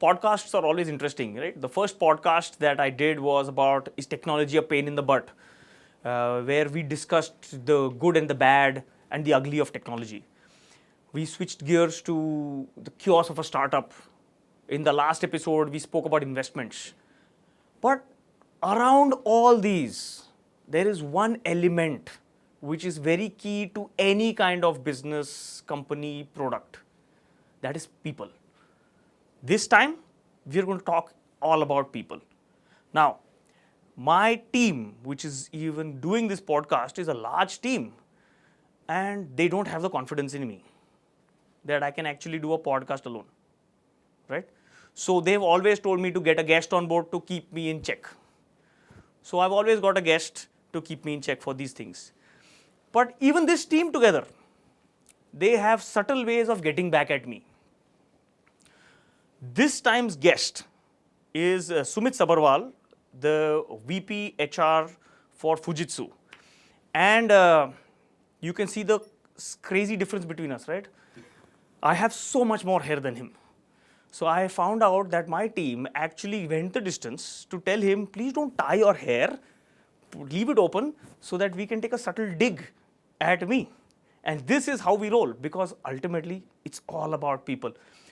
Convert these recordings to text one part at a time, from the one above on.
podcasts are always interesting, right? The first podcast that I did was about, is technology a pain in the butt? Where we discussed the good and the bad and the ugly of technology. We switched gears to the chaos of a startup. In the last episode, we spoke about investments. But around all these, there is one element which is very key to any kind of business, company, product. That is people. This time, we're going to talk all about people. Now, my team, which is even doing this podcast, is a large team, and they don't have the confidence in me that I can actually do a podcast alone, right? So they've always told me to get a guest on board to keep me in check. So I've always got a guest to keep me in check for these things. But even this team together, they have subtle ways of getting back at me. This time's guest is Sumit Sabharwal, the VP HR for Fujitsu. And you can see the crazy difference between us, right? I have so much more hair than him. So I found out that my team actually went the distance to tell him, please don't tie your hair, leave it open so that we can take a subtle dig at me. And this is how we roll, because ultimately it's all about people.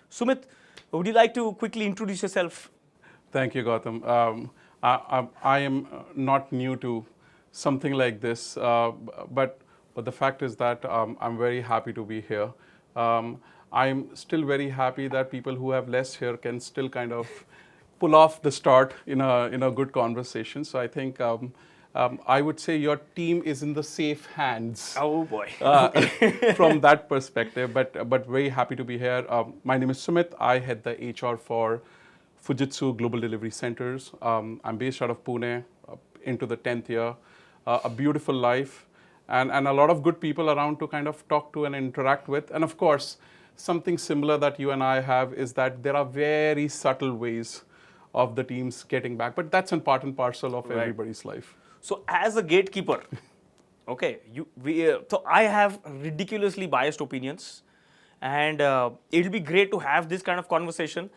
Sumit, would you like to quickly introduce yourself? Thank you, Gautam. I am not new to something like this, but the fact is that I'm very happy to be here. I'm still very happy that people who have less hair can still kind of pull off the start in a good conversation. So I think I would say your team is in the safe hands. Oh boy. From that perspective, but very happy to be here. My name is Sumit. I head the HR for Fujitsu Global Delivery Centers. I'm based out of Pune, into the 10th year. A beautiful life, and a lot of good people around to kind of talk to and interact with. And of course, something similar that you and I have is that there are very subtle ways of the teams getting back, but that's an part and parcel of everybody's life. So as a gatekeeper, okay, so I have ridiculously biased opinions, and it'll be great to have this kind of conversation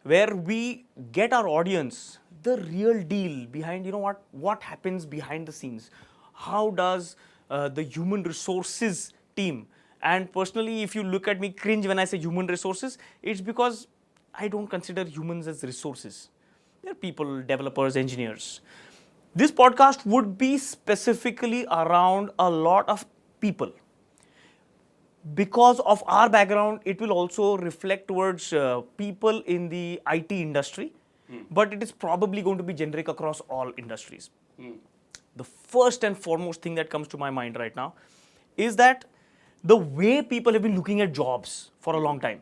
where we get our audience the real deal behind, what happens behind the scenes. How does the human resources team, and personally, if you look at me cringe when I say human resources, it's because I don't consider humans as resources. They're people, developers, engineers. This podcast would be specifically around a lot of people. Because of our background, it will also reflect towards people in the IT industry, but it is probably going to be generic across all industries. The first and foremost thing that comes to my mind right now is that the way people have been looking at jobs for a long time.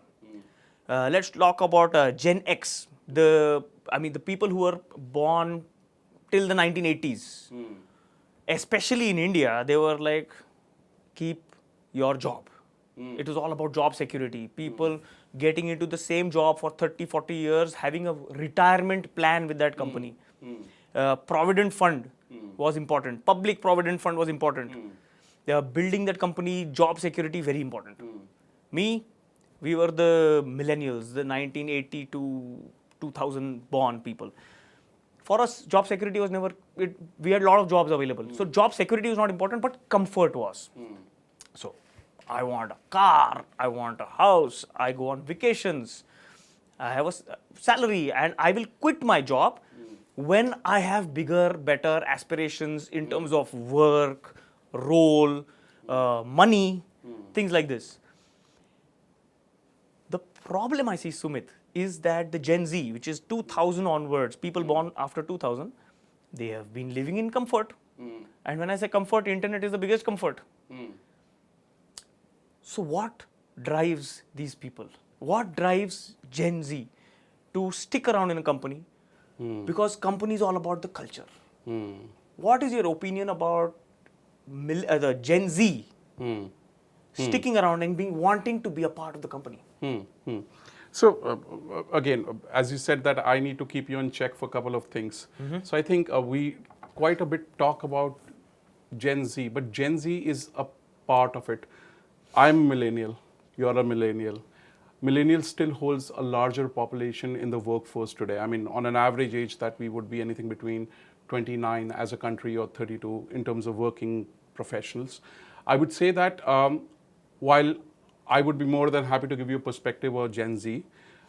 Let's talk about Gen X, the people who were born till the 1980s. Especially in India, they were like, keep your job. It was all about job security. People getting into the same job for 30, 40 years, having a retirement plan with that company. Provident fund was important. Public provident fund was important. Building that company, job security, very important. Me, we were the millennials, the 1980 to 2000 born people. For us, job security was never, we had a lot of jobs available. So job security was not important, but comfort was. So I want a car, I want a house, I go on vacations, I have a salary, and I will quit my job when I have bigger, better aspirations in terms of work, role, money, things like this. The problem I see, Sumit, is that the Gen Z, which is 2000 onwards, people born after 2000, they have been living in comfort. And when I say comfort, internet is the biggest comfort. So what drives these people? What drives Gen Z to stick around in a company? Because company is all about the culture. What is your opinion about the Gen Z sticking around and wanting to be a part of the company? So again, as you said that I need to keep you in check for a couple of things. So I think we quite a bit talk about Gen Z, but Gen Z is a part of it. I'm a millennial, you're a millennial. millennials still holds a larger population in the workforce today. I mean, on an average age that we would be anything between 29 as a country or 32 in terms of working professionals. I would say that while I would be more than happy to give you a perspective of Gen Z,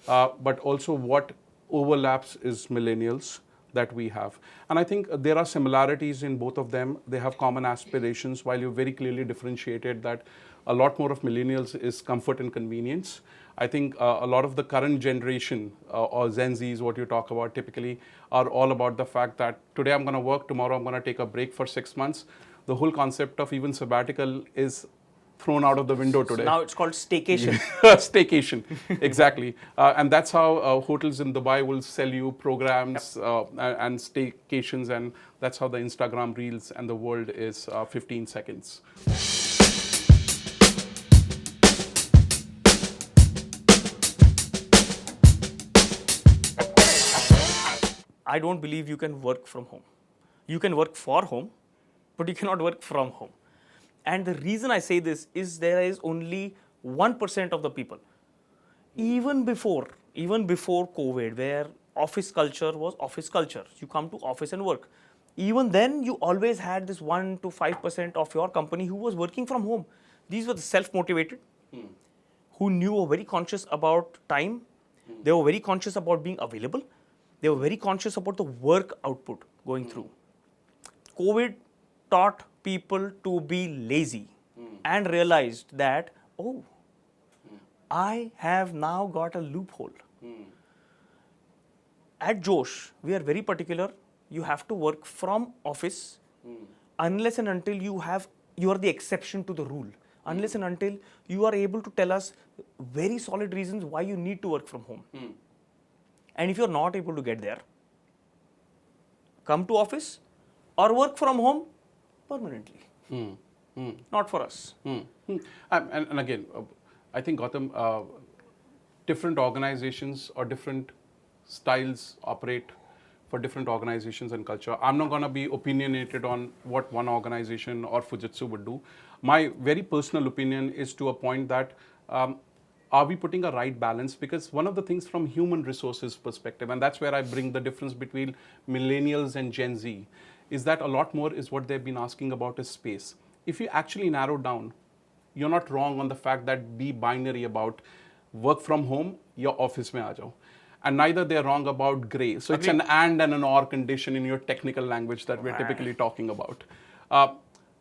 but also what overlaps is millennials that we have. And I think there are similarities in both of them. They have common aspirations, while you very clearly differentiated that a lot more of millennials is comfort and convenience. I think a lot of the current generation or Gen Zs, what you talk about typically, are all about the fact that today I'm going to work, tomorrow I'm going to take a break for 6 months. The whole concept of even sabbatical is thrown out of the window today. Now it's called staycation. Staycation, exactly. And that's how hotels in Dubai will sell you programs and staycations, and that's how the Instagram Reels and the world is 15 seconds. I don't believe you can work from home. You can work for home, but you cannot work from home. And the reason I say this is there is only 1% of the people. Even before COVID, where office culture was office culture, you come to office and work. Even then, you always had this 1 to 5% of your company who was working from home. These were the self-motivated, who were very conscious about time. They were very conscious about being available. They were very conscious about the work output going through. COVID taught people to be lazy and realized that, oh, I have now got a loophole. At Josh, we are very particular. You have to work from office unless and until you are the exception to the rule. Unless and until you are able to tell us very solid reasons why you need to work from home. And if you're not able to get there, come to office or work from home permanently. Not for us. And again, I think Gautam, different organizations or different styles operate for different organizations and culture. I'm not going to be opinionated on what one organization or Fujitsu would do. My very personal opinion is to a point that are we putting a right balance? Because one of the things from human resources perspective, and that's where I bring the difference between millennials and Gen Z, is that a lot more is what they've been asking about is space. If you actually narrow down, you're not wrong on the fact that be binary about work from home, your office mein aa jao. And neither they're wrong about gray. So it's an and an or condition in your technical language that we're typically talking about.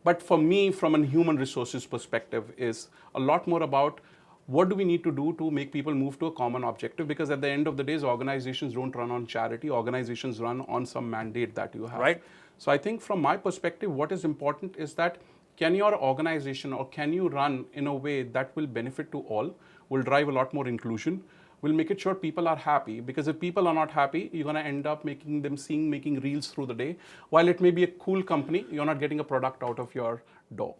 But for me, from a human resources perspective, is a lot more about what do we need to do to make people move to a common objective? Because at the end of the day, organizations don't run on charity. Organizations run on some mandate that you have. Right. So I think from my perspective, what is important is that can your organization or can you run in a way that will benefit to all, will drive a lot more inclusion, will make it sure people are happy. Because if people are not happy, you're going to end up making reels through the day. While it may be a cool company, you're not getting a product out of your door.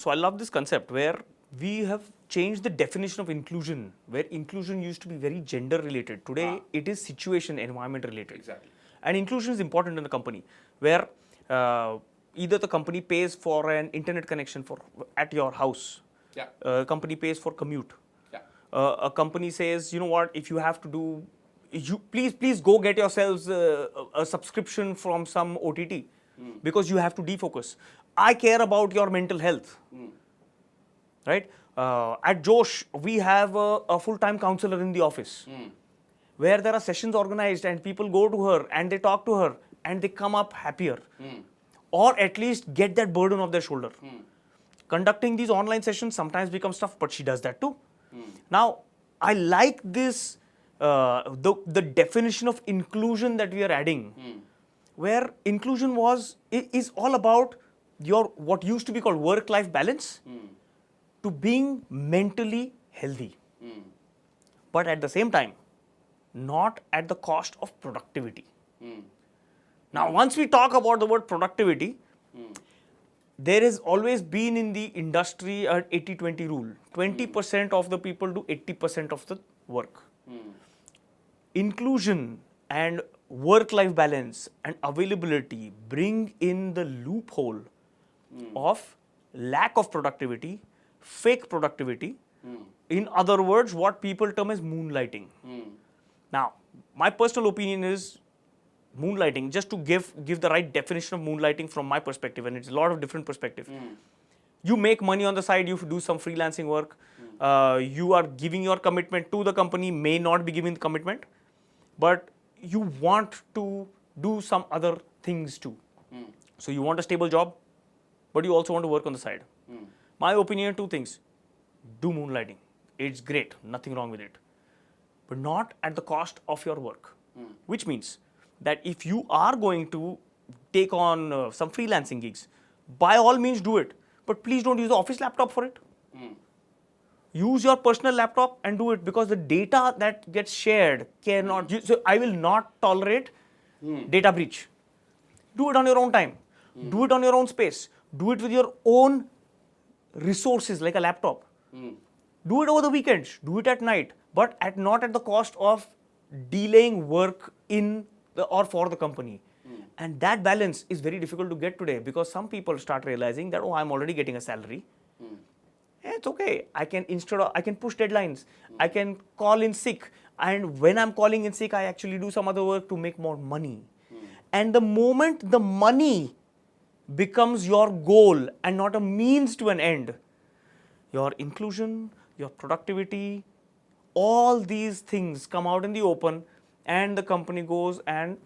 So I love this concept where we have changed the definition of inclusion, where inclusion used to be very gender related. Today, it is situation, environment related. Exactly. And inclusion is important in a company where either the company pays for an internet connection at your house. Yeah. A company pays for commute. Yeah. A company says, you know what, if you have to do, please go get yourselves a subscription from some OTT because you have to defocus. I care about your mental health. Right? At Josh, we have a full-time counselor in the office where there are sessions organized and people go to her and they talk to her and they come up happier or at least get that burden off their shoulder. Conducting these online sessions sometimes becomes tough, but she does that too. Now, I like this, the definition of inclusion that we are adding, where inclusion is all about your what used to be called work-life balance to being mentally healthy. But at the same time, not at the cost of productivity. Now, once we talk about the word productivity, there has always been in the industry an 80-20 rule. 20% of the people do 80% of the work. Inclusion and work-life balance and availability bring in the loophole of lack of productivity, fake productivity. In other words, what people term as moonlighting. Now, my personal opinion is moonlighting, just to give the right definition of moonlighting from my perspective, and it's a lot of different perspective. You make money on the side, you do some freelancing work, you are giving your commitment to the company, may not be giving the commitment, but you want to do some other things too. So you want a stable job, but you also want to work on the side. My opinion, two things. Do moonlighting. It's great, nothing wrong with it. But not at the cost of your work. Which means that if you are going to take on some freelancing gigs, by all means do it. But please don't use the office laptop for it. Use your personal laptop and do it, because the data that gets shared cannot. So I will not tolerate data breach. Do it on your own time. Do it on your own space. Do it with your own resources like a laptop. Do it over the weekends. Do it at night, but not at the cost of delaying work in or for the company. And that balance is very difficult to get today, because some people start realizing that, oh, I'm already getting a salary. It's okay. I can push deadlines. I can call in sick. And when I'm calling in sick, I actually do some other work to make more money. And the moment the money becomes your goal and not a means to an end, your inclusion, your productivity, all these things come out in the open, and the company goes and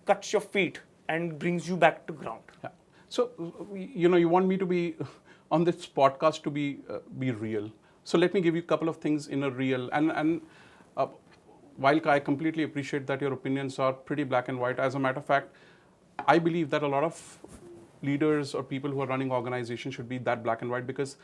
cuts your feet and brings you back to ground. Yeah. So, you want me to be on this podcast to be real. So let me give you a couple of things in a real. And while I completely appreciate that your opinions are pretty black and white, as a matter of fact, I believe that a lot of leaders or people who are running organizations should be that black and white, because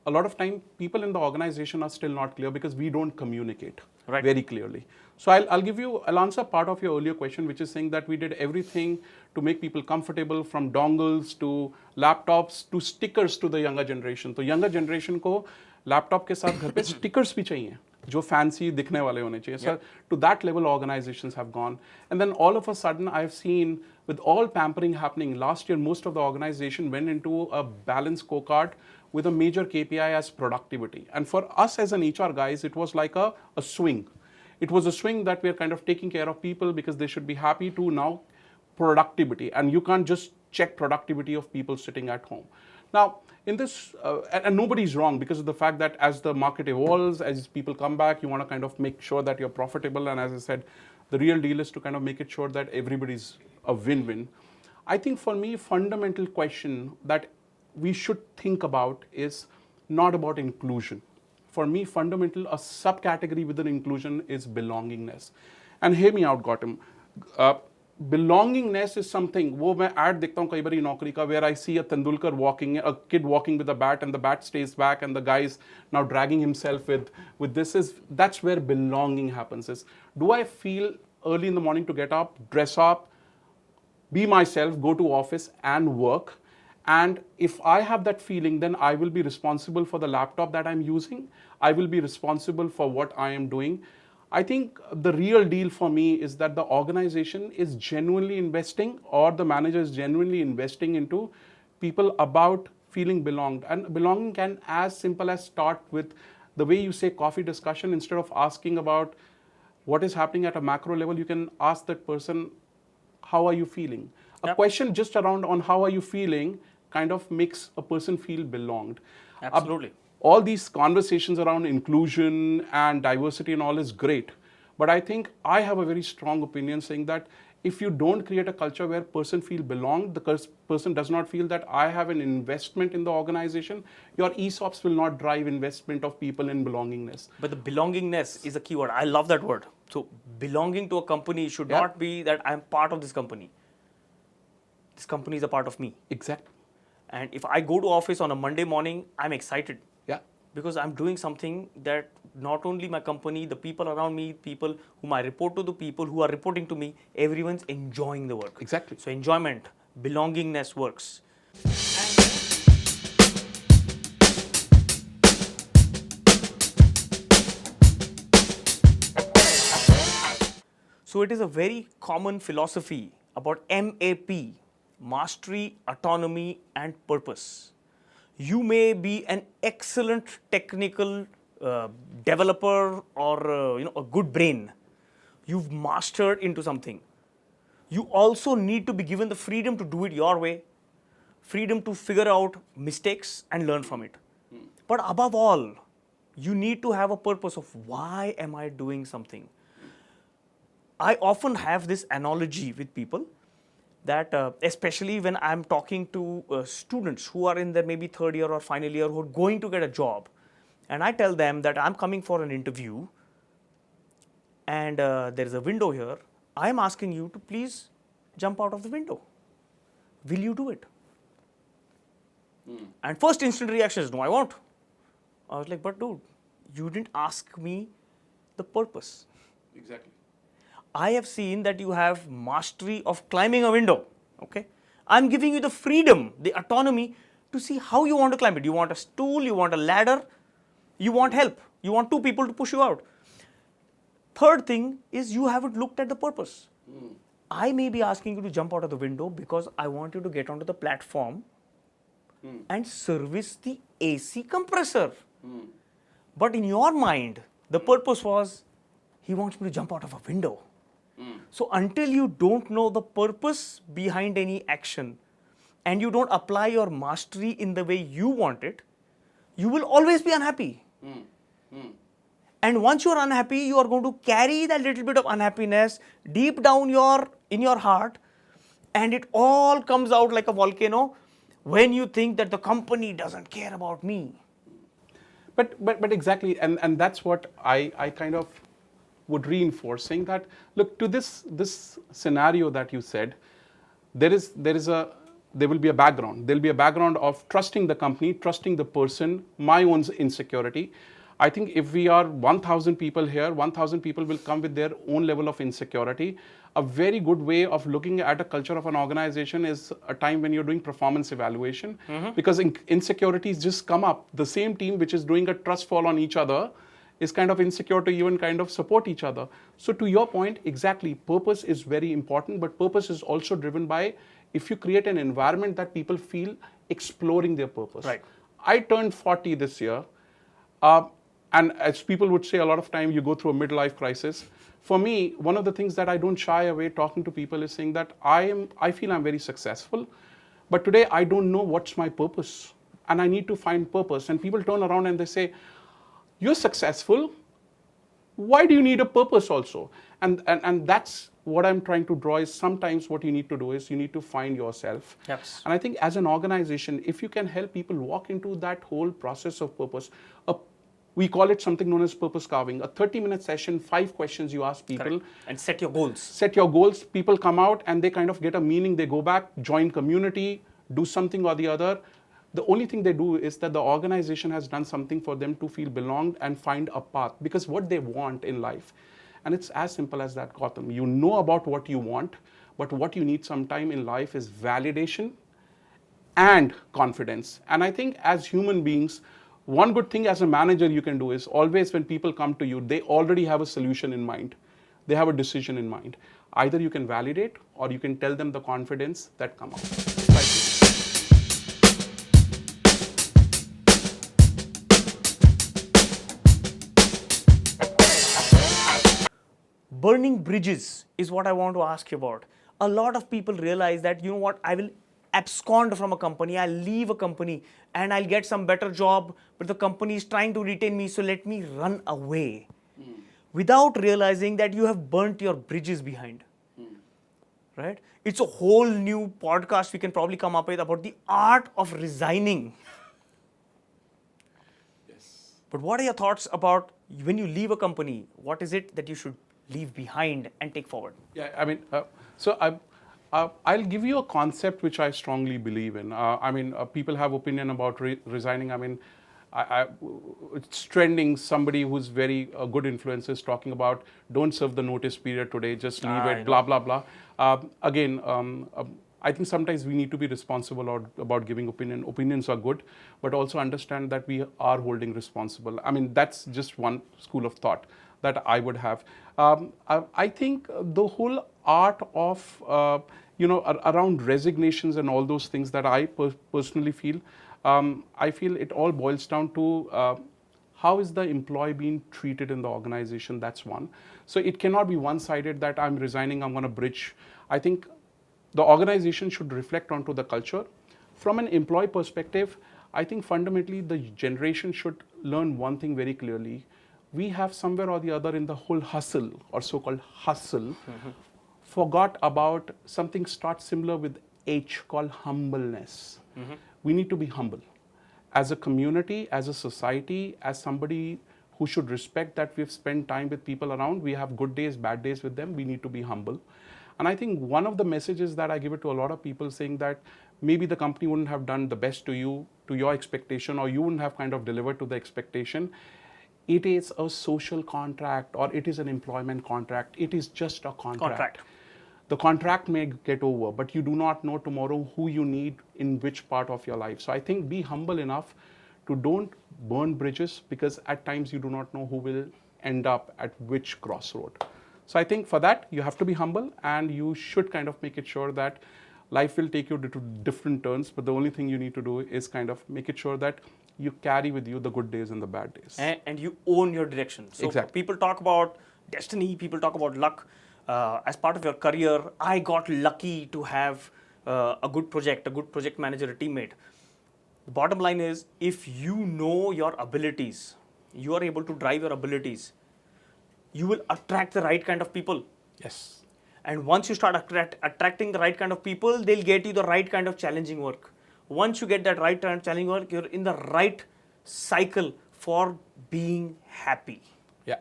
a lot of time people in the organization are still not clear because we don't communicate very clearly. So I'll answer part of your earlier question, which is saying that we did everything to make people comfortable, from dongles to laptops to stickers to the younger generation. So younger generation को laptop के साथ घर पे stickers भी चाहिए, जो fancy दिखने वाले होने चाहिए. So to that level organizations have gone. And then all of a sudden I've seen, with all pampering happening, last year most of the organization went into a balanced scorecard with a major KPI as productivity. And for us as an HR guys, it was like a swing. It was a swing that we are kind of taking care of people because they should be happy, to now productivity. And you can't just check productivity of people sitting at home. Now, in this, and nobody's wrong, because of the fact that as the market evolves, as people come back, you want to kind of make sure that you're profitable. And as I said, the real deal is to kind of make it sure that everybody's a win-win. I think for me, fundamental question that we should think about is not about inclusion. For me, fundamental, a subcategory within inclusion is belongingness. And hear me out, Gautam. Belongingness is something, wo main ad dekhta hu kai bari naukri ka, where I see a Tendulkar walking, a kid walking with a bat, and the bat stays back, and the guy's now dragging himself with this. That's where belonging happens. Is, do I feel early in the morning to get up, dress up, be myself, go to office and work? And if I have that feeling, then I will be responsible for the laptop that I'm using. I will be responsible for what I am doing. I think the real deal for me is that the organization is genuinely investing, or the manager is genuinely investing into people about feeling belonged. And belonging can as simple as start with the way you say coffee discussion. Instead of asking about what is happening at a macro level, you can ask that person, how are you feeling? A question just around on how are you feeling kind of makes a person feel belonged. Absolutely. All these conversations around inclusion and diversity and all is great. But I think I have a very strong opinion saying that if you don't create a culture where person feel belonged, the person does not feel that I have an investment in the organization, your ESOPs will not drive investment of people in belongingness. But the belongingness is a key word. I love that word. So belonging to a company should not be that I'm part of this company. This company is a part of me. Exactly. And if I go to office on a Monday morning, I'm excited. Yeah. Because I'm doing something that not only my company, the people around me, people whom I report to, the people who are reporting to me, everyone's enjoying the work. Exactly. So enjoyment, belongingness works. So So it is a very common philosophy about MAP, mastery, autonomy, and purpose. You may be an excellent technical developer or a good brain. You've mastered into something. You also need to be given the freedom to do it your way, freedom to figure out mistakes and learn from it. But above all, you need to have a purpose of why am I doing something. I often have this analogy with people that especially when I'm talking to students who are in their maybe third year or final year who are going to get a job, and I tell them that I'm coming for an interview and there is a window here, I'm asking you to please jump out of the window. Will you do it? And first instant reaction is, no, I won't. I was like, but dude, you didn't ask me the purpose. Exactly. I have seen that you have mastery of climbing a window. Okay, I'm giving you the freedom, the autonomy to see how you want to climb it. You want a stool, you want a ladder, you want help, you want two people to push you out. Third thing is you haven't looked at the purpose. I may be asking you to jump out of the window because I want you to get onto the platform and service the AC compressor. But in your mind, the purpose was he wants me to jump out of a window. So until you don't know the purpose behind any action and you don't apply your mastery in the way you want it, you will always be unhappy. And once you're unhappy, you are going to carry that little bit of unhappiness deep down in your heart, and it all comes out like a volcano when you think that the company doesn't care about me. But exactly, and that's what I kind of would reinforce, saying that, look, to this scenario that you said, there will be a background. There'll be a background of trusting the company, trusting the person, my own insecurity. I think if we are 1,000 people here, 1,000 people will come with their own level of insecurity. A very good way of looking at a culture of an organization is a time when you're doing performance evaluation, because insecurities just come up. The same team which is doing a trust fall on each other is kind of insecure to even kind of support each other. So to your point, exactly, purpose is very important, but purpose is also driven by if you create an environment that people feel exploring their purpose. Right. I turned 40 this year. And as people would say, a lot of time you go through a midlife crisis. For me, one of the things that I don't shy away talking to people is saying that I feel I'm very successful, but today I don't know what's my purpose, and I need to find purpose. And people turn around and they say, you're successful, why do you need a purpose also? And that's what I'm trying to draw is sometimes what you need to do is you need to find yourself. Yes. And I think as an organization, if you can help people walk into that whole process of purpose, we call it something known as purpose carving. A 30-minute session, 5 questions you ask people. Correct. And set your goals. Set your goals. People come out and they kind of get a meaning. They go back, join community, do something or the other. The only thing they do is that the organization has done something for them to feel belonged and find a path. Because what they want in life, and it's as simple as that, Gautam. You know about what you want, but what you need sometime in life is validation and confidence. And I think as human beings, one good thing as a manager you can do is always when people come to you, they already have a solution in mind. They have a decision in mind. Either you can validate or you can tell them the confidence that come out. Burning bridges is what I want to ask you about. A lot of people realize that, you know what, I will abscond from a company, I'll leave a company and I'll get some better job, but the company is trying to retain me, so let me run away. Without realizing that you have burnt your bridges behind. Right? It's a whole new podcast we can probably come up with about the art of resigning. Yes. But what are your thoughts about when you leave a company, what is it that you should leave behind and take forward? Yeah, I mean, I'll give you a concept which I strongly believe in. People have opinion about resigning. I mean, it's trending. Somebody who's very good influencer is talking about don't serve the notice period today, just leave it, blah, blah, blah. I think sometimes we need to be responsible about giving opinion. Opinions are good, but also understand that we are holding responsible. I mean, that's just one school of thought that I would have. I think the whole art of, around resignations and all those things that I personally feel, I feel it all boils down to how is the employee being treated in the organization. That's one. So it cannot be one-sided that I'm resigning, I'm going to bridge. I think the organization should reflect onto the culture. From an employee perspective, I think fundamentally the generation should learn one thing very clearly. We have somewhere or the other in the whole hustle or so-called hustle, forgot about something starts similar with H called humbleness. We need to be humble. As a community, as a society, as somebody who should respect that we've spent time with people around, we have good days, bad days with them, we need to be humble. And I think one of the messages that I give it to a lot of people saying that maybe the company wouldn't have done the best to you, to your expectation, or you wouldn't have kind of delivered to the expectation. It is a social contract or it is an employment contract. It is just a contract. The contract may get over, but you do not know tomorrow who you need in which part of your life. So I think be humble enough to don't burn bridges, because at times you do not know who will end up at which crossroad. So I think for that, you have to be humble, and you should kind of make it sure that life will take you to different turns, but the only thing you need to do is kind of make it sure that you carry with you the good days and the bad days. And you own your direction. So exactly. People talk about destiny, people talk about luck. As part of your career, I got lucky to have a good project manager, a teammate. The bottom line is, if you know your abilities, you are able to drive your abilities, you will attract the right kind of people. Yes. And once you start attracting the right kind of people, they'll get you the right kind of challenging work. Once you get that right kind of challenging work, you're in the right cycle for being happy. Yeah.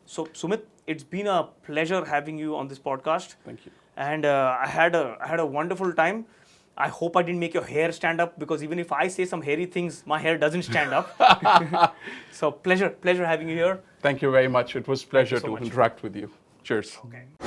So Sumit, it's been a pleasure having you on this podcast. Thank you. And I had a wonderful time. I hope I didn't make your hair stand up, because even if I say some hairy things, my hair doesn't stand up. So pleasure having you here. Thank you very much. It was a pleasure so to much. interact with you. Cheers. Okay.